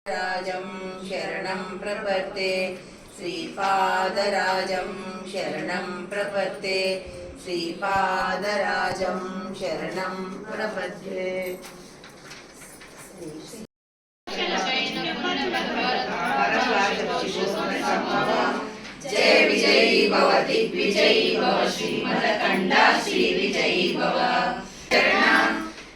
राजं शरणं प्रपद्ये श्रीपादराजं शरणं प्रपद्ये श्रीपादराजं शरणं प्रपद्ये। जय विजयी भव दिग्विजयी भव श्रीमदकण्डा श्री विजयी भव।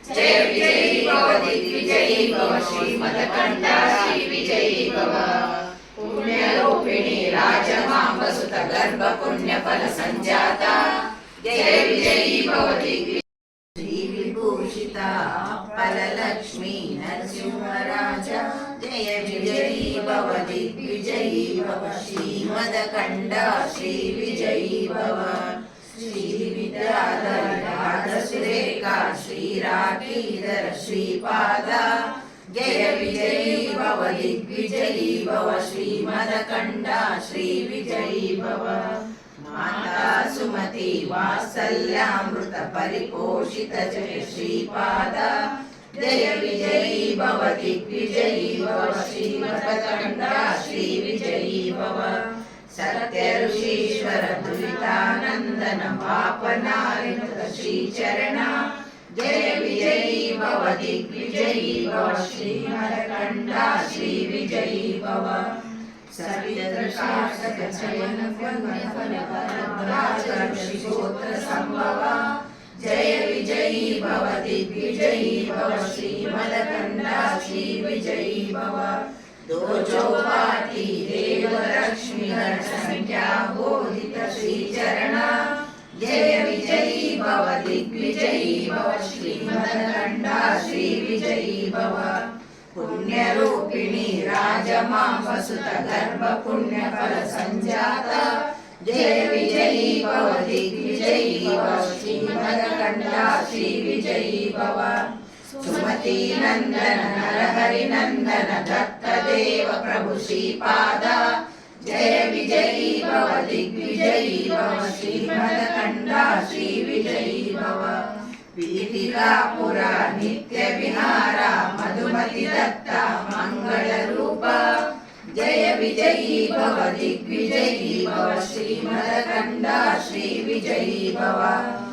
जय विजयी भव दिग्विजयी भव श्रीमदकण्डा श्री विजयी भव। पुण्यरूपिणी राजमाम्बसुत गर्भ पुण्यफल संजाता जय विजयी भव दिग्विजयी। श्री विभूषिता फललक्ष्मी नरसिंहराजा जय विजयी भव दिग्विजयी भव श्रीमदकण्डा श्री विजयी भव। श्री विद्याधर सुरेखा श्रीराठीधर श्रीपादा जय विजयी भव दिग्विजयी भव श्रीमदकण्डा श्री विजयी भव। माता सुमति वात्सल्यामृत परिपोषित जय श्रीपादा जय विजयी भव दिग्विजयी भव श्रीमदकण्डा श्री विजयी भव। सत्य ऋषीश्वर दुरितानंदन पापनारिणुत श्रीचरणा जय विजयी भव दिग्विजयी भव श्रीमदकण्डा श्री विजयी भव। सवितृशासक चयन श्रीगोत्र संभव जय विजयी भव दिग्विजयी भव श्रीमदकण्डा श्री विजयी भव। दो चौपाटी देव लक्ष्मी हर संख्या बोधित श्रीचरणा जय विजयी भव दिग्विजयी भव श्रीमदकण्डा श्री विजयी भव। पुण्यरूपिणी राजमाम्बसुत गर्भ पुण्यफल संजाता जय विजयी भव दिग्विजयी भव श्रीमदकण्डा श्री विजयी भव। सुमति नंदन नरहरि नंदन दत्तदेव प्रभु श्रीपादा जय विजयी भव दिग्विजयी भव श्रीमदकण्डा श्री विजयी भव। पीठिकापुरा नित्य विहारा मधुमति दत्ता मंगल रूपा जय विजयी भव दिग्विजयी भव श्रीमदकण्डा श्री विजयी भव।